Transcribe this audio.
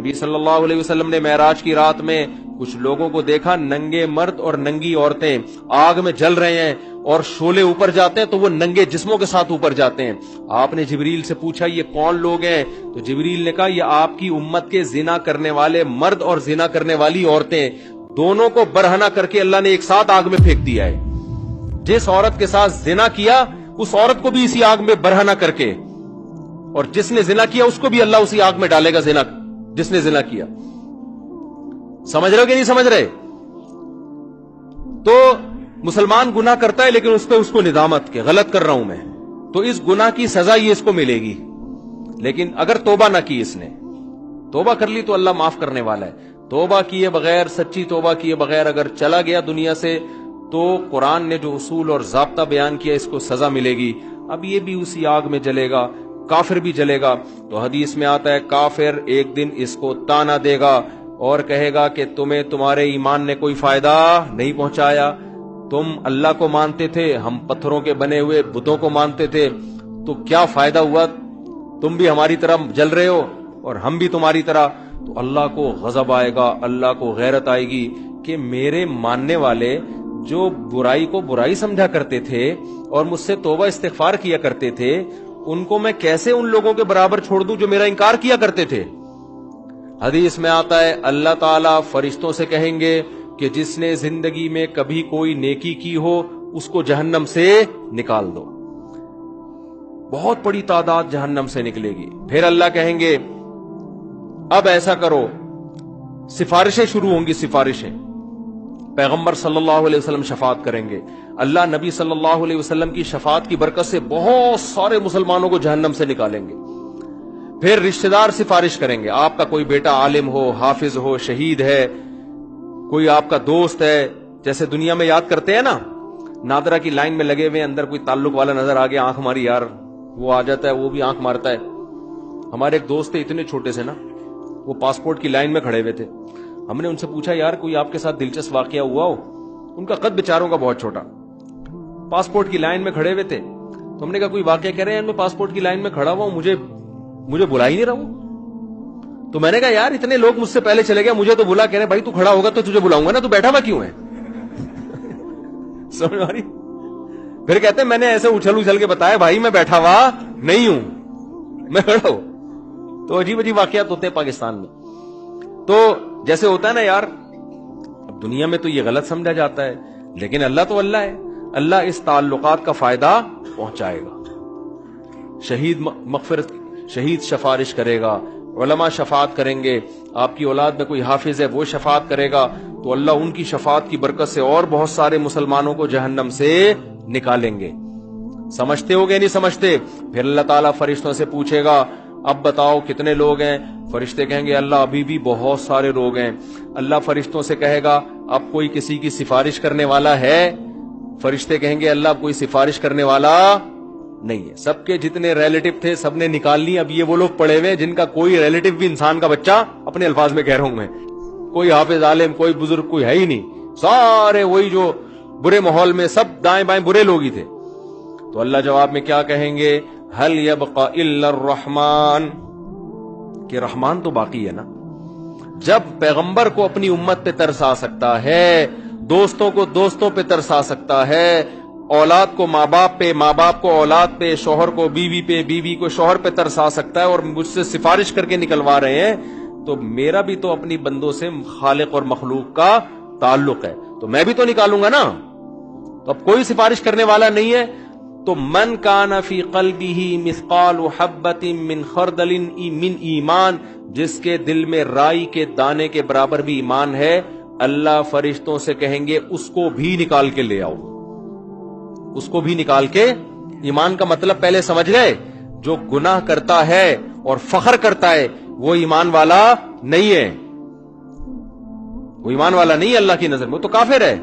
نبی صلی اللہ علیہ وسلم نے معراج کی رات میں کچھ لوگوں کو دیکھا، ننگے مرد اور ننگی عورتیں آگ میں جل رہے ہیں اور شعلے اوپر جاتے ہیں تو وہ ننگے جسموں کے ساتھ اوپر جاتے ہیں۔ آپ نے جبریل سے پوچھا یہ کون لوگ ہیں؟ تو جبریل نے کہا یہ آپ کی امت کے زنا کرنے والے مرد اور زنا کرنے والی عورتیں، دونوں کو برہنہ کر کے اللہ نے ایک ساتھ آگ میں پھینک دیا ہے۔ جس عورت کے ساتھ زنا کیا اس عورت کو بھی اسی آگ میں برہنہ کر کے، اور جس نے زنا کیا اس کو بھی اللہ اسی آگ میں ڈالے گا جس نے زنا کیا۔ سمجھ رہے ہو کہ نہیں سمجھ رہے؟ تو مسلمان گناہ کرتا ہے لیکن اس پہ اس کو ندامت کہ غلط کر رہا ہوں میں، تو اس گناہ کی سزا یہ اس کو ملے گی۔ لیکن اگر توبہ نہ کی، اس نے توبہ کر لی تو اللہ معاف کرنے والا ہے۔ توبہ کیے بغیر، سچی توبہ کیے بغیر اگر چلا گیا دنیا سے تو قرآن نے جو اصول اور ضابطہ بیان کیا اس کو سزا ملے گی۔ اب یہ بھی اسی آگ میں جلے گا، کافر بھی جلے گا۔ تو حدیث میں آتا ہے کافر ایک دن اس کو تانا دے گا اور کہے گا کہ تمہیں تمہارے ایمان نے کوئی فائدہ نہیں پہنچایا، تم اللہ کو مانتے تھے، ہم پتھروں کے بنے ہوئے بتوں کو مانتے تھے، تو کیا فائدہ ہوا؟ تم بھی ہماری طرح جل رہے ہو اور ہم بھی تمہاری طرح۔ تو اللہ کو غضب آئے گا، اللہ کو غیرت آئے گی کہ میرے ماننے والے جو برائی کو برائی سمجھا کرتے تھے اور مجھ سے توبہ استغفار کیا کرتے تھے، ان کو میں کیسے ان لوگوں کے برابر چھوڑ دوں جو میرا انکار کیا کرتے تھے۔ حدیث میں آتا ہے اللہ تعالیٰ فرشتوں سے کہیں گے کہ جس نے زندگی میں کبھی کوئی نیکی کی ہو اس کو جہنم سے نکال دو۔ بہت بڑی تعداد جہنم سے نکلے گی۔ پھر اللہ کہیں گے اب ایسا کرو، سفارشیں شروع ہوں گی، سفارشیں۔ پیغمبر صلی اللہ علیہ وسلم شفاعت کریں گے، اللہ نبی صلی اللہ علیہ وسلم کی شفاعت کی برکت سے بہت سارے مسلمانوں کو جہنم سے نکالیں گے۔ پھر رشتہ دار سفارش کریں گے، آپ کا کوئی بیٹا عالم ہو، حافظ ہو، شہید ہے، کوئی آپ کا دوست ہے، جیسے دنیا میں یاد کرتے ہیں نا، نادرا کی لائن میں لگے ہوئے اندر کوئی تعلق والا نظر آ گیا، آنکھ ماری یار، وہ آ جاتا ہے، وہ بھی آنکھ مارتا ہے۔ ہمارے ایک دوست تھے اتنے چھوٹے سے نا، وہ پاسپورٹ کی لائن میں کھڑے ہوئے تھے۔ ہم نے ان سے پوچھا یار کوئی آپ کے ساتھ دلچسپ واقعہ ہوا ہو؟ ان کا قد بیچاروں کا بہت چھوٹا، پاسپورٹ کی لائن میں کھڑے ہوئے تھے۔ تو ہم نے کہا کوئی واقعہ، کہہ رہے ہیں میں پاسپورٹ کی لائن میں کھڑا ہوا ہوں، مجھے بلا ہی نہیں رہا ہوں۔ تو میں نے کہا یار اتنے لوگ مجھ سے پہلے چلے گئے، مجھے تو بلا، کہہ رہے بھائی تو کھڑا ہوگا تو تجھے بلاؤں گا نا، تو بیٹھا ہوا کیوں ہے؟ سمجھ آ رہی؟ پھر کہتے ہیں میں نے ایسے اچھل کے بتایا بھائی میں بیٹھا ہوا نہیں ہوں، میں کھڑا ہوں۔ تو عجیب عجیب واقعات ہوتے ہیں پاکستان میں۔ تو جیسے ہوتا ہے نا یار، اب دنیا میں تو یہ غلط سمجھا جاتا ہے، لیکن اللہ تو اللہ ہے، اللہ اس تعلقات کا فائدہ پہنچائے گا۔ شہید سفارش کرے گا، علماء شفاعت کریں گے، آپ کی اولاد میں کوئی حافظ ہے وہ شفاعت کرے گا، تو اللہ ان کی شفاعت کی برکت سے اور بہت سارے مسلمانوں کو جہنم سے نکالیں گے۔ سمجھتے ہو گے نہیں سمجھتے؟ پھر اللہ تعالیٰ فرشتوں سے پوچھے گا اب بتاؤ کتنے لوگ ہیں؟ فرشتے کہیں گے اللہ ابھی بھی بہت سارے لوگ ہیں۔ اللہ فرشتوں سے کہے گا اب کوئی کسی کی سفارش کرنے والا ہے؟ فرشتے کہیں گے اللہ کوئی سفارش کرنے والا نہیں ہے، سب کے جتنے ریلیٹو تھے سب نے نکال لی، اب یہ وہ لوگ پڑے ہوئے جن کا کوئی ریلیٹو بھی انسان کا بچہ، اپنے الفاظ میں کہہ رہا ہوں میں، کوئی حافظ عالم کوئی بزرگ کوئی ہے ہی نہیں، سارے وہی جو برے ماحول میں سب دائیں بائیں برے لوگ ہی تھے۔ تو اللہ جواب میں کیا کہیں گے؟ هل يبقى الا الرحمن، کہ رحمان تو باقی ہے نا۔ جب پیغمبر کو اپنی امت پہ ترس آ سکتا ہے، دوستوں کو دوستوں پہ ترس آ سکتا ہے، اولاد کو ماں باپ پہ، ماں باپ کو اولاد پہ، شوہر کو بیوی پہ، بیوی کو شوہر پہ ترس آ سکتا ہے، اور مجھ سے سفارش کر کے نکلوا رہے ہیں، تو میرا بھی تو اپنی بندوں سے خالق اور مخلوق کا تعلق ہے، تو میں بھی تو نکالوں گا نا۔ تو اب کوئی سفارش کرنے والا نہیں ہے، تو من کان فی قلبہ مثقال حبۃ من خردل من ایمان، جس کے دل میں رائی کے دانے کے برابر بھی ایمان ہے، اللہ فرشتوں سے کہیں گے اس کو بھی نکال کے لے آؤ، اس کو بھی نکال کے۔ ایمان کا مطلب پہلے سمجھ گئے؟ جو گناہ کرتا ہے اور فخر کرتا ہے وہ ایمان والا نہیں ہے، وہ ایمان والا نہیں ہے اللہ کی نظر میں، وہ تو کافر ہے۔